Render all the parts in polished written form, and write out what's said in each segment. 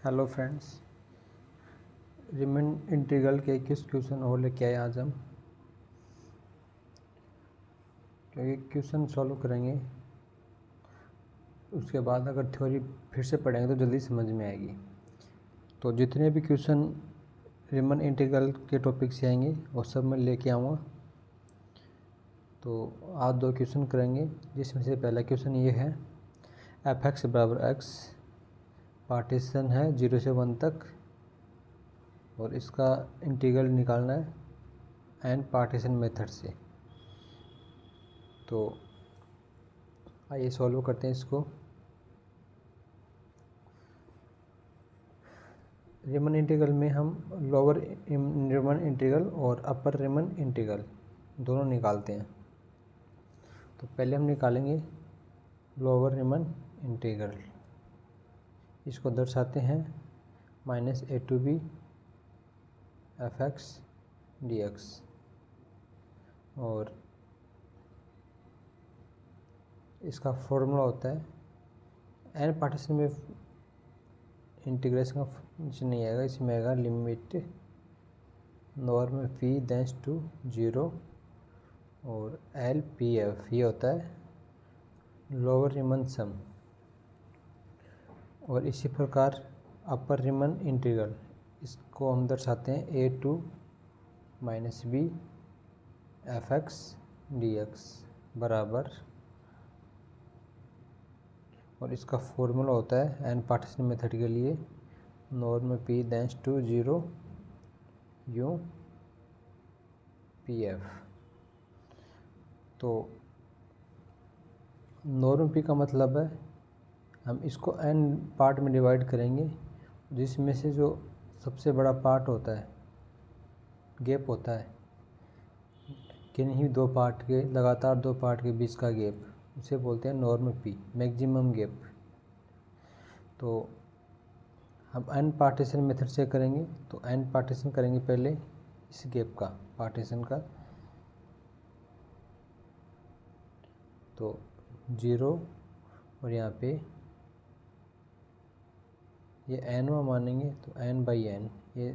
Hello friends, remain integral के किस question और लेके आए आज हम। क्योंकि क्वेश्चन सॉल्व करेंगे उसके बाद अगर थ्योरी फिर से पढ़ेंगे तो जल्दी समझ में आएगी। तो जितने भी क्वेश्चन रिमेन इंटीग्रल के टॉपिक से आएंगे वो सब मैं लेके आऊँगा। तो आज दो क्वेश्चन करेंगे, जिसमें से पहला क्वेश्चन ये है f(x) बराबर x, पार्टीशन है 0 से 1 तक और इसका इंटीग्रल निकालना है एंड पार्टीशन मेथड से। तो आइए सॉल्व करते हैं इसको। रिमेन इंटीग्रल में हम लोअर रिमेन इंटीग्रल और अपर रिमेन इंटीग्रल दोनों निकालते हैं। तो पहले हम निकालेंगे लोअर रिमेन इंटीग्रल। इसको दर्शाते हैं -a to b f(x) dx। और इसका फॉर्मूला होता है एन पार्टीशन में इंटीग्रेशन का फंक्शन नहीं आएगा, इसमें आएगा लिमिट नॉर्म फी दैंस टू 0 और LPF ये होता है लोअर रिमन सम। और इसी प्रकार अपर रिमन इंटीग्रल, इसको हम दर्शाते हैं a to -b f(x) dx बराबर, और इसका फॉर्मूला होता है एन पार्टीशन मेथड के लिए नॉर्म पी दैंस टू 0 यूँ PF। तो नॉर्म पी का मतलब है हम इसको n पार्ट में डिवाइड करेंगे, जिसमें से जो सबसे बड़ा पार्ट होता है, गैप होता है, किन्हीं दो पार्ट के लगातार दो पार्ट के बीच का गैप, उसे बोलते हैं नॉर्म पी, मैक्सिमम गैप। तो हम n पार्टीशन मेथड से करेंगे। तो n पार्टीशन करेंगे पहले इस गैप का पार्टीशन का, तो 0 और यहाँ पे ये n मानेंगे तो n/n, ये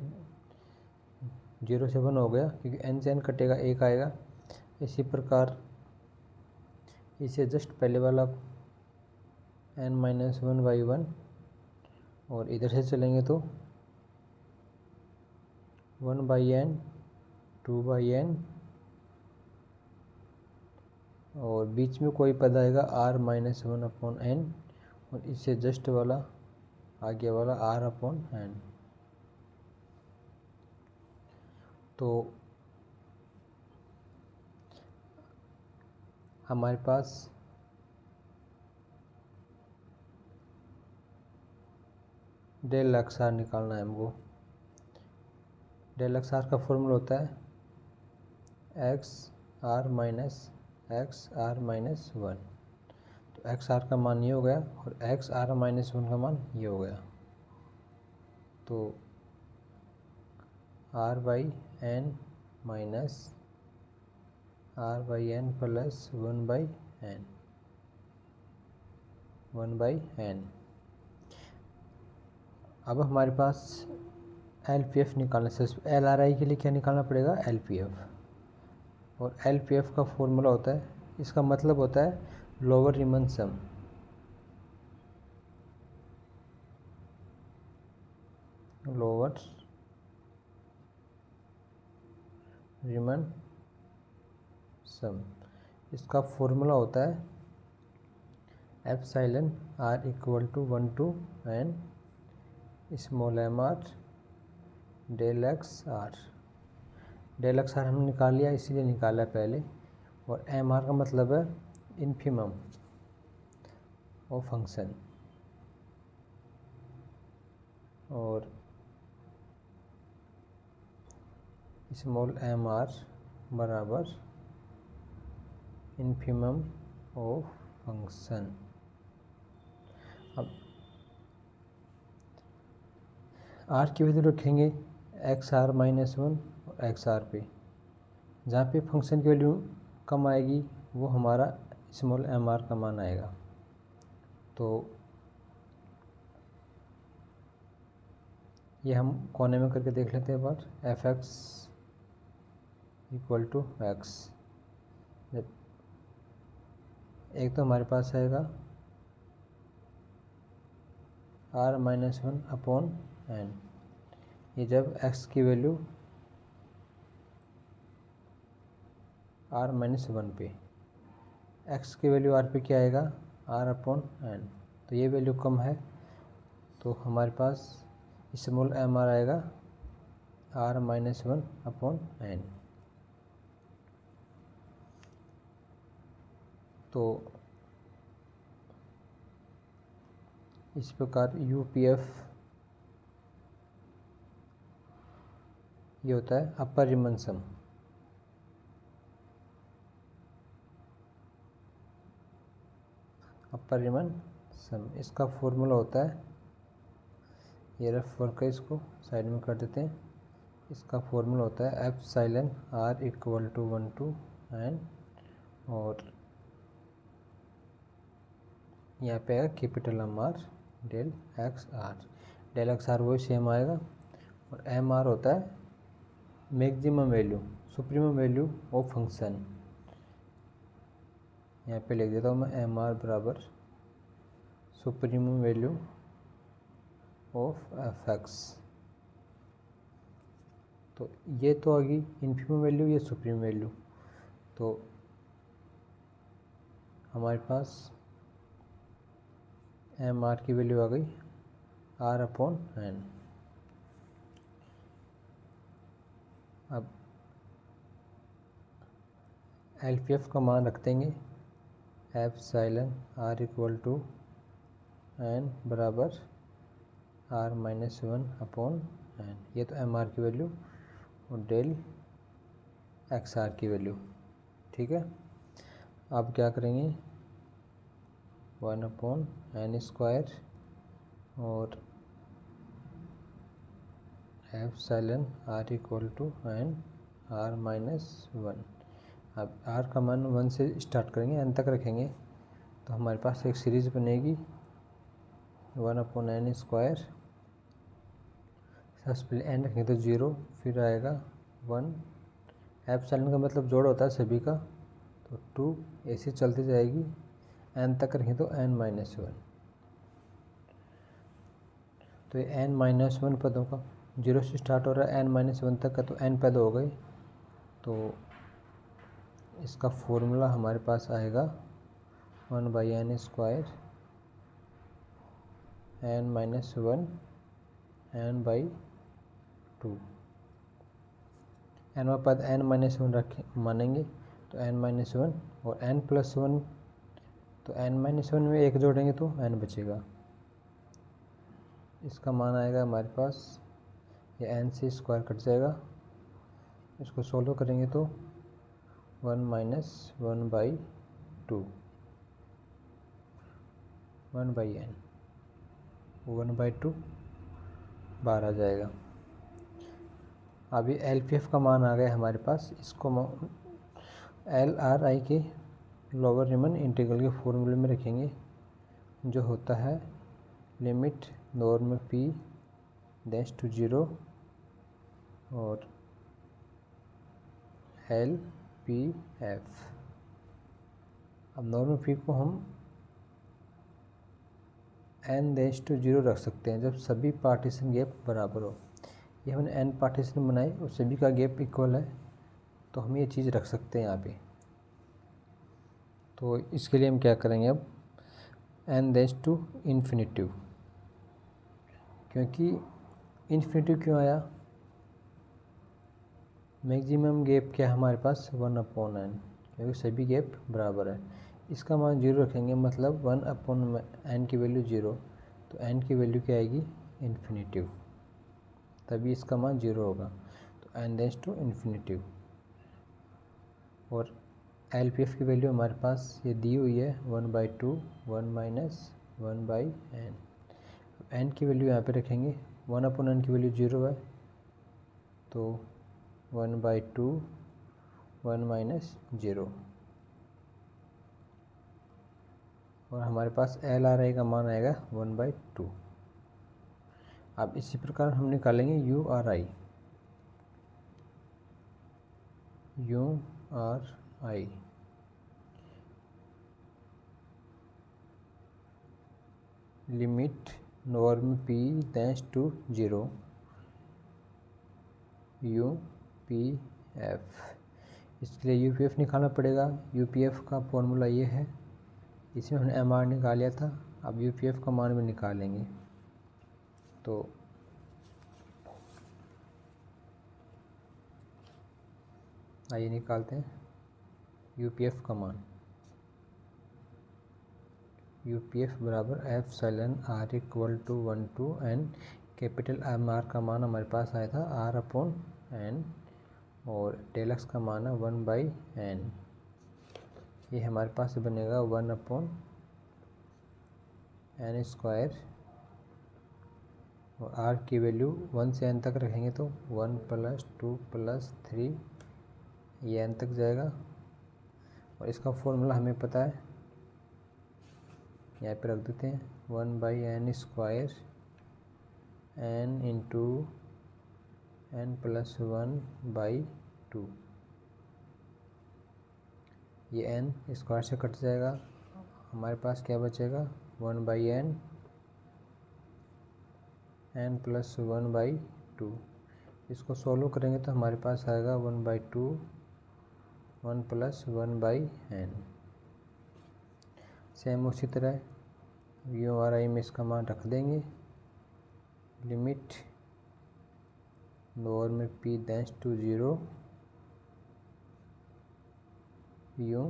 0 से 1 हो गया क्योंकि n से n कटेगा 1 आएगा। इसी प्रकार इसे जस्ट पहले वाला n-1/1 और इधर से चलेंगे तो 1/n 2/n और बीच में कोई पद आएगा r-1/n और इससे जस्ट वाला आगे वाला r/n। तो हमारे पास डेल एक्स आर निकालना है हमको। डेल एक्स आर का फॉर्मूला होता है x(r-x(r-1)। तो एक्स आर का मान ये हो गया और x(r-1) का मान ये हो गया। तो r/n minus r/n plus 1/n। अब हमारे पास LPF निकालना है। LRI के लिए क्या निकालना पड़ेगा? LPF। और LPF का फॉर्मूला होता है, इसका मतलब होता है लोअर रिमन सम। लोअर रिमन सम, इसका फॉर्मूला होता है epsilon r = 1 to n small mr del X R. Del X R हमने निकाल लिया, इसीलिए निकाला पहले। और एम आर का मतलब है इन्फिमम ऑफ फंक्शन, और स्मॉल एम आर बराबर इन्फिमम ऑफ फंक्शन। अब आर की वैल्यू रखेंगे x(r-1) और x(r) पे। जहाँ पे फंक्शन की वैल्यू कम आएगी वो हमारा स्मॉल mr का मान आएगा। तो ये हम कोने में करके देख लेते हैं एक बार। F X equal to X, जब एक तो हमारे पास आएगा R minus one upon N, ये जब एक्स की वैल्यू आर माइनस वन पे, एक्स की वैल्यू आर पे क्या आएगा, आर अपॉन एन, तो ये वैल्यू कम है तो हमारे पास स्मॉल एम आर आएगा R minus one upon N. तो इस प्रकार यू पी एफ ये होता है अपर रिमन सम। अपर रिमन सम इसका फॉर्मूला होता है, ये रफ वर्क है, इसको साइड में कर देते हैं। इसका फॉर्मूला होता है F साइलन R equal to one to N, और यहाँ पे आएगा capital M R del X R. Del X R वही सेम आएगा, और एम आर होता है maximum value, supremum value of function. यहाँ पे लिख देता हूँ मैं एम आर बराबर supremum value of F X. तो ये तो आ गई इन्फीमम वैल्यू, ये सुप्रीम वैल्यू। तो हमारे पास एम आर की वैल्यू आ गई आर अपॉन एन। अब एल पी एफ का मान रख देंगे F साइलन R equal to N बराबर R minus one upon N, ये तो एम आर की वैल्यू और डेल एक्स आर की वैल्यू। ठीक है, अब क्या करेंगे, वन अपॉन एन स्क्वायर और F साइलन R equal to N R minus one. अब आर का मान वन से स्टार्ट करेंगे, एन तक रखेंगे, तो हमारे पास एक सीरीज बनेगी वन अपॉन एन स्क्वायर, सबसे पहले एन रखेंगे तो ज़ीरो, फिर आएगा वन, एफ साइलन का मतलब जोड़ होता है सभी का, तो टू, ऐसे चलती जाएगी, एन तक रखें तो एन माइनस वन। तो ये एन माइनस वन पदों का जीरो से स्टार्ट हो रहा है, एन माइनस वन तक का, तो एन पद हो गए। तो इसका फॉर्मूला हमारे पास आएगा one by N square N minus one N by two. N वाला पद एन माइनस वन रखें मानेंगे तो एन माइनस वन, और एन प्लस वन, तो एन माइनस वन में एक जोड़ेंगे तो एन बचेगा। इसका मान आएगा हमारे पास, ये एन से स्क्वायर कट जाएगा, इसको सोल्व करेंगे तो one minus one by two, one by N, one by two बाहर आ जाएगा। अभी एल पी एफ का मान आ गया हमारे पास, इसको एल आर आई के लोअर रिमन इंटीग्रल के फॉर्मूले में रखेंगे, जो होता है limit norm P dash to zero और एल पी एफ। अब नॉर्म पी को हम एन डैश टू ज़ीरो रख सकते हैं जब सभी पार्टीशन गैप बराबर हो। ये हमने एन पार्टीशन बनाई और सभी का गैप इक्वल है, तो हम ये चीज़ रख सकते हैं यहाँ पे। तो इसके लिए हम क्या करेंगे, अब एन डैश टू इन्फिनिटिव, क्योंकि इन्फिनिटिव क्यों आया, मैक्सिमम गैप क्या है हमारे पास वन अपॉन एन, क्योंकि सभी गैप बराबर है। इसका मान जीरो रखेंगे, मतलब वन अपॉन एन की वैल्यू जीरो, तो एन की वैल्यू क्या आएगी इन्फिनिटिव, तभी इसका मान जीरो होगा। तो एन डेंस टू इन्फिनिटिव, और एल पी एफ की वैल्यू हमारे पास ये दी हुई है one by two, one minus one by N. N की वैल्यू यहाँ पे रखेंगे, वन अपॉन एन की वैल्यू जीरो है, तो one by two one minus zero, और हमारे पास एल आर आई का मान आएगा वन बाई टू। अब इसी प्रकार हम निकालेंगे U R I. Limit norm P tends to 0 U P F. इसके लिए यू पी एफ निकालना पड़ेगा। यू पी एफ का फॉर्मूला ये है, इसमें हमने एम आर निकाल लिया था, अब यू पी एफ का मान भी निकालेंगे। तो आइए निकालते हैं यू पी एफ का मान। यू पी एफ बराबर epsilon are equal to 1 to n। Capital M R का मान हमारे पास आया था r/n और डेल एक्स का मान है 1/n। ये हमारे पास बनेगा 1/n² और r की वैल्यू 1 से n तक रखेंगे तो 1 + 2 + 3 ये n तक जाएगा। और इसका फॉर्मूला हमें पता है, यहाँ पे रख देते हैं 1/n² n इंटू n + 1/2। ये n स्क्वायर से कट जाएगा, हमारे पास क्या बचेगा 1/n n + 1/2। इसको सोल्व करेंगे तो हमारे पास आएगा 1/2 1 + 1/n। सेम उसी तरह यू आर आई में इसका मान रख देंगे। Limit norm P tends to 0 U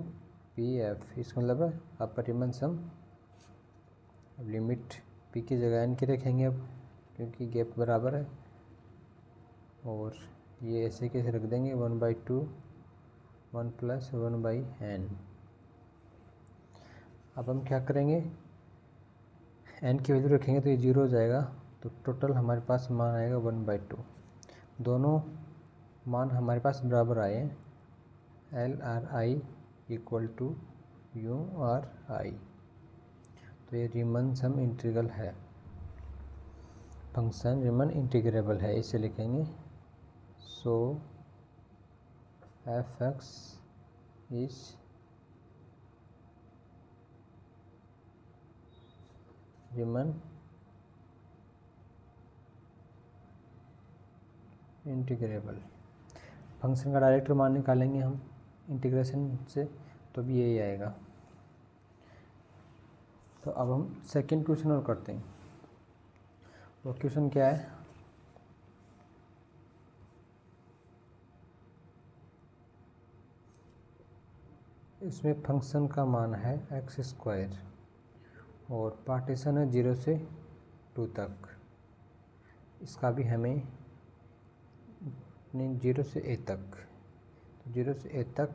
P F. इसका मतलब है अपर रिमन सम। अब लिमिट पी की जगह n की रखेंगे अब, क्योंकि गैप बराबर है। और ये ऐसे कैसे रख देंगे 1/2 1 + 1/n। अब हम क्या करेंगे, n की वैल्यू रखेंगे तो ये 0 हो जाएगा, तो टोटल हमारे पास मान आएगा 1/2। दोनों मान हमारे पास बराबर आए हैं, LRI = URI। तो ये रीमन सम इंटीग्रल है, फंक्शन रीमन इंटीग्रेबल है, इसे लिखेंगे। सो fx is Riemann integrable. Function का डायरेक्ट मान निकालेंगे हम इंटीग्रेशन से, तो भी यही आएगा। तो अब हम सेकंड क्वेश्चन और करते हैं। वो क्वेश्चन क्या है, इसमें फंक्शन का मान है x² और पार्टीशन है 0 से 2 तक। इसका भी हमें 0 से a तक, तो 0 से a तक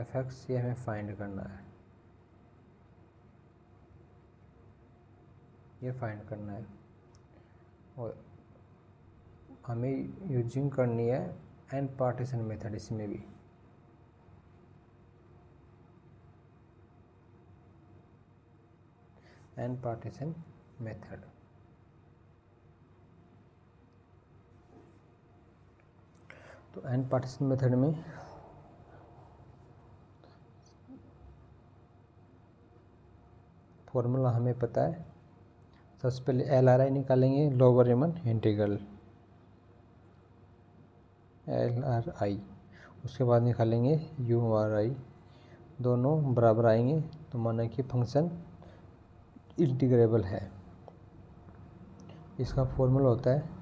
fx ये हमें फाइंड करना है, ये फाइंड करना है। और हमें यूजिंग करनी है n पार्टीशन मेथड। इसमें भी n पार्टीशन मेथड। तो n पार्टीशन मेथड में फॉर्मूला हमें पता है। सबसे पहले LRI निकालेंगे, लोअर रिमन इंटीग्रल LRI। उसके बाद निकालेंगे URI, दोनों बराबर आएंगे तो माना कि फंक्शन इंटीग्रेबल है। इसका फॉर्मूला होता है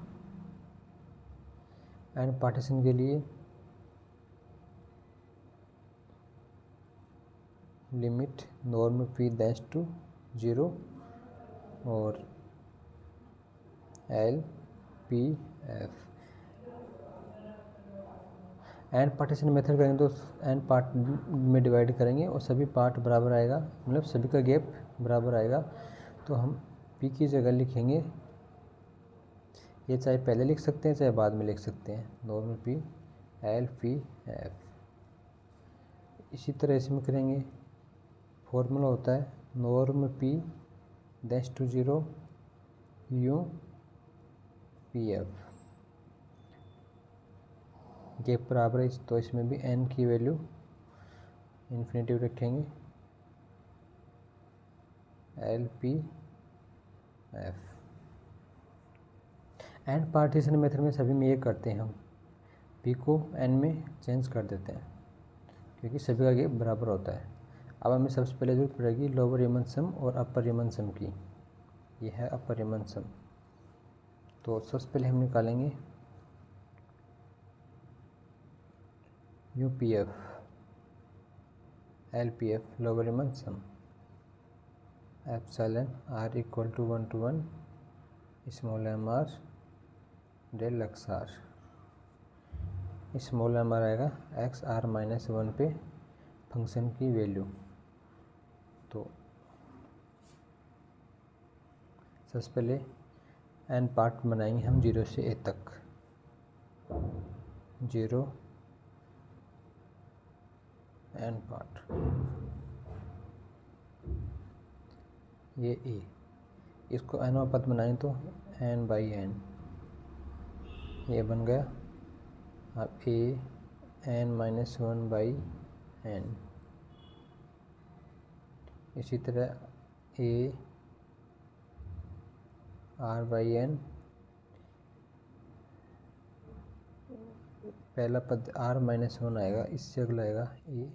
n पार्टीशन के लिए limit norm p tends to 0 और LPF। n पार्टीशन मेथड करेंगे तो n पार्ट में डिवाइड करेंगे और सभी पार्ट बराबर आएगा, मतलब सभी का गैप बराबर आएगा। तो हम p की जगह लिखेंगे, ये चाहे पहले लिख सकते हैं चाहे बाद में लिख सकते हैं, नॉर्म p LPF। इसी तरह इसमें करेंगे, फॉर्मूला होता है norm p tends to 0 U P F gap बराबर है तो इसमें भी एन की वैल्यू इन्फिनेटिव रखेंगे, L P F. And partition method में सभी में ये करते हैं हम, पी को एन में चेंज कर देते हैं क्योंकि सभी का गेप बराबर होता है। अब हमें सबसे पहले जरूरत पड़ेगी लोअर रिमन सम और अपर रिमन सम की। ये है अपर रिमन सम, तो सबसे पहले हम निकालेंगे U P F L P F lower Riemann sum epsilon are equal to 1 to 1 small M R del X R. Small M R आएगा एक्स आर माइनस 1 पे फंक्शन की वैल्यू। तो सबसे पहले एन पार्ट बनाएंगे हम 0 से ए तक। 0 एन पार्ट, ये ए, इसको एन पद बनाएं तो एन बाई एन ये बन गया। अब A N minus 1 by N, इसी तरह ए आर बाई एन, पहला पद आर माइनस 1 आएगा, इससे अगला आएगा ए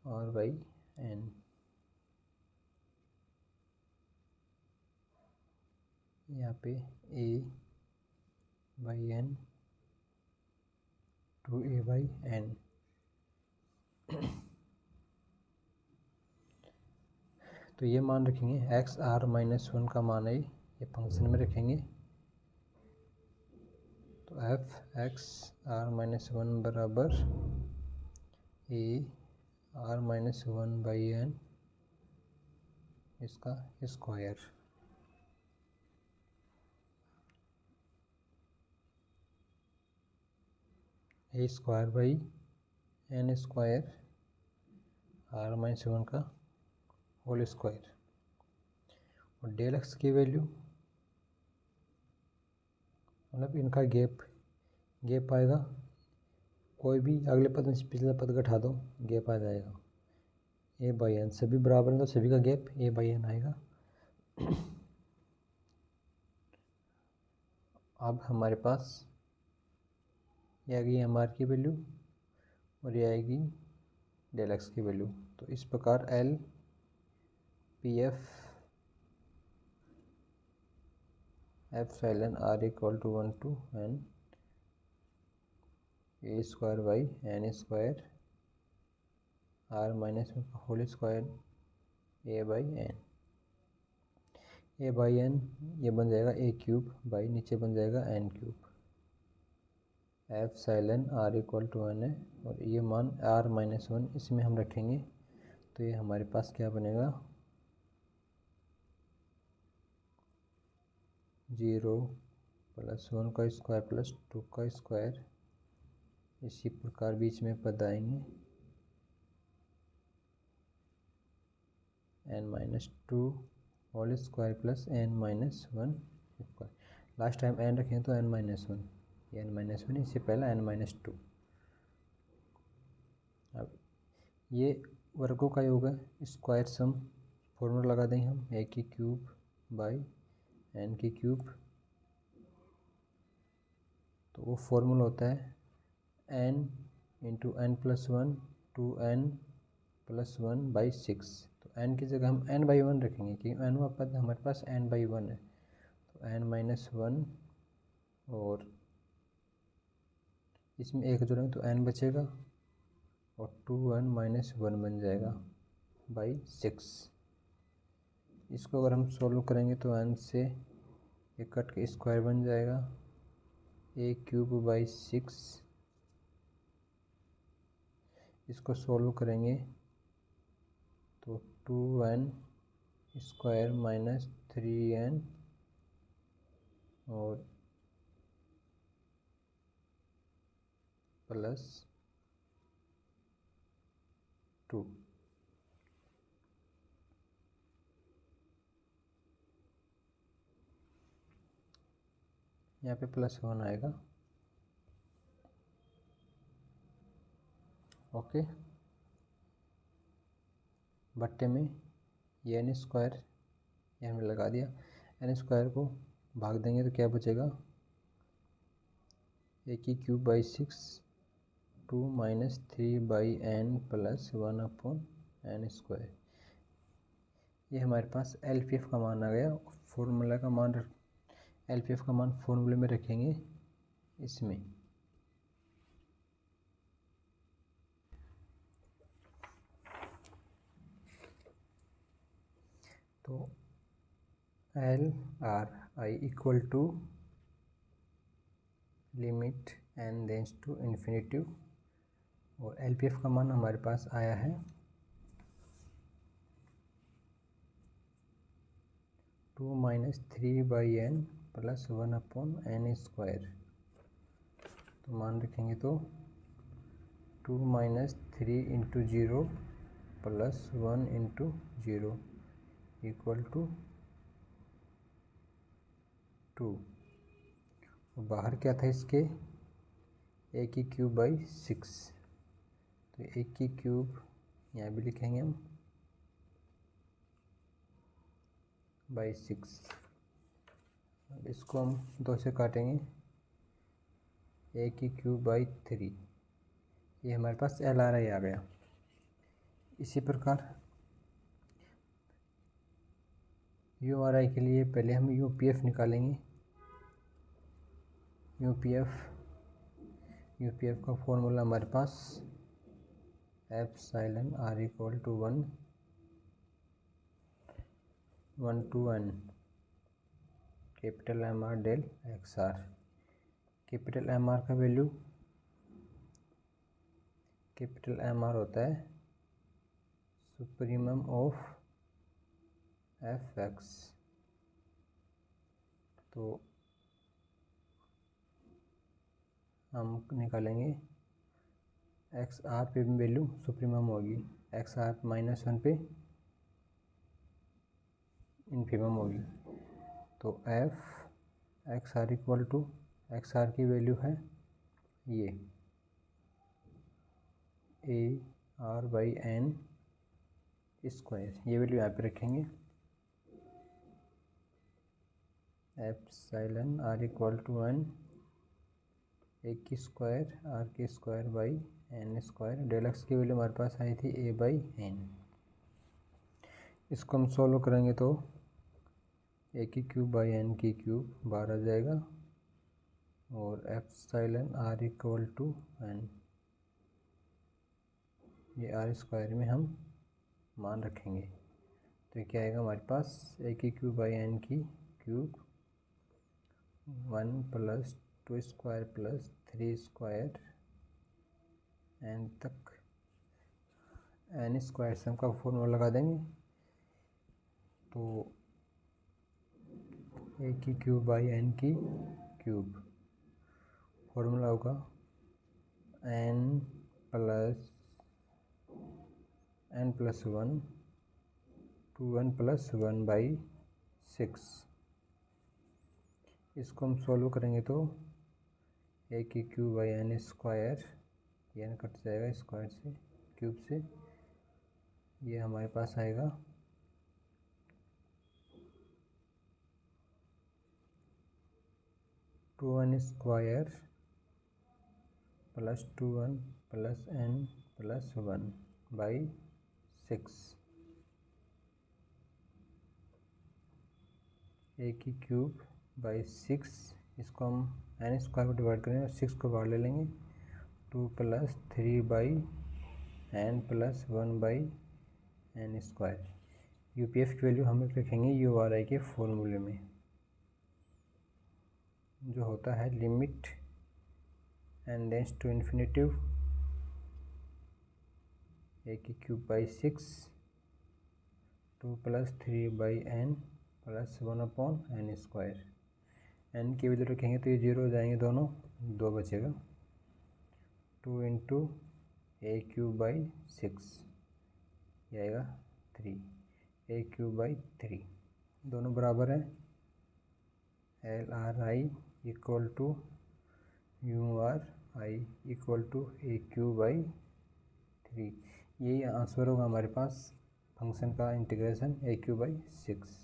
आर बाई एन। यहाँ पे A by N to A by N. तो ये मान रखेंगे एक्स आर माइनस 1 का मान है, ये फंक्शन में रखेंगे। तो एफ एक्स आर माइनस 1 बराबर A R minus 1 by N इसका square. A square by N square are minus 1 का होल स्क्वायर। और डेल एक्स की वैल्यू मतलब इनका गेप आएगा, कोई भी अगले पद में से पिछला पद घटा दो गेप आ जाएगा। ए बाई एन सभी बराबर है तो सभी का गेप ए बाई एन आएगा। अब हमारे पास ये आएगी एम आर की वैल्यू और ये आएगी डेल एक्स की वैल्यू। तो इस प्रकार L P F epsilon are equal to 1 to n a square by N square are minus whole square a by n. A by n ये बन जाएगा ए क्यूब बाई नीचे बन जाएगा n cube. Epsilon are equal to n है और ये मान आर माइनस 1 इसमें हम रखेंगे तो ये हमारे पास क्या बनेगा 0 प्लस 1 का स्क्वायर प्लस 2 का स्क्वायर। इसी प्रकार बीच में पद आएंगे n minus 2 whole square plus n minus 1 square. Last time n रखें तो n माइनस 1, ये n माइनस 1 इससे पहला n माइनस 2। अब ये वर्गों का योग है, स्क्वायर सम फॉर्मूला लगा देंगे हम a की क्यूब बाई n की क्यूब। तो वो फॉर्मूला होता है n into n plus 1 two n plus 1 by 6। तो n की जगह हम n बाई 1 रखेंगे क्योंकि n वाला पद हमारे पास n बाई 1 है। तो n माइनस 1 और इसमें एक जोड़ेंगे तो n बचेगा और 2n माइनस 1 बन जाएगा बाई 6। इसको अगर हम सोल्व करेंगे तो n से एक कट के स्क्वायर बन जाएगा ए क्यूब बाई 6। इसको सोल्व करेंगे तो 2n स्क्वायर माइनस 3n और प्लस 2। यहाँ पे +1 आएगा। ओके, बट्टे में ये n स्क्वायर ये हमने लगा दिया। n स्क्वायर को भाग देंगे तो क्या बचेगा, a³/6 2 - 3/n + 1/n स्क्वायर। ये हमारे पास LPF का मान आ गया। फॉर्मूला का मान LPF का मान फॉर्मूले में रखेंगे इसमें। तो LRI = limit n tends to infinity, और LPF का मान हमारे पास आया है 2 - 3/n + 1/n स्क्वायर। तो मान रखेंगे तो 2 - 3 × 0 + 1 × 0 = 2। बाहर क्या था इसके, a³/6, तो a³ यहाँ भी लिखेंगे हम /6। अब इसको हम 2 से काटेंगे, a³/3, ये हमारे पास LRI आ गया। इसी प्रकार URI के लिए पहले हम UPF निकालेंगे। UPF का फॉर्मूला हमारे पास εr = 1 to n MR del XR। MR का वैल्यू MR होता है सुप्रीमम ऑफ fx। तो हम निकालेंगे XR पे वैल्यू सुप्रीमम होगी, XR -1 पे इन्फीमम होगी। तो XR = XR की वैल्यू है ये AR/n स्क्वायर, ये वैल्यू यहाँ पे रखेंगे। εr = 1 a²/n square. Del x की वैल्यू हमारे पास आई थी a/n। इसको हम सॉल्व करेंगे तो a³/n³ बाहर आ जाएगा, और εr = n, ये r² में हम मान रखेंगे। तो क्या आएगा हमारे पास, a³/n³ 1 + 2² + 3² n तक n स्क्वायर से हम का फॉर्मूला लगा देंगे। तो a³/n³ फॉर्मूला होगा n + 1 2n + 1/6। इसको हम सॉल्व करेंगे तो a³/n², n कट जाएगा स्क्वायर से, क्यूब से, ये हमारे पास आएगा 2n² + 2n + n + 1/6। a³/6, इसको हम n² को डिवाइड करेंगे और 6 को बाहर ले लेंगे। 2 + 3/n + 1/n स्क्वायर। UPF की वैल्यू हम रखेंगे URI के फॉर्मूले में, जो होता है limit n tends to infinity a³/6 2 + 3/n + 1/n square. n की वैल्यू रखेंगे तो ये 0 हो जाएंगे दोनों, 2 बचेगा। 2 × a³/6, ये आएगा 3, a³/3, दोनों बराबर है। LRI equal to U R I equal to A Q by 3। यही आंसर होगा हमारे पास फंक्शन का इंटीग्रेशन ए क्यू बाई 6।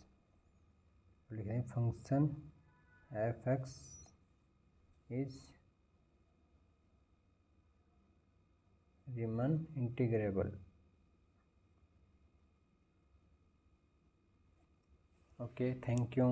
लिखें function F X is Riemann integrable. Okay, thank you.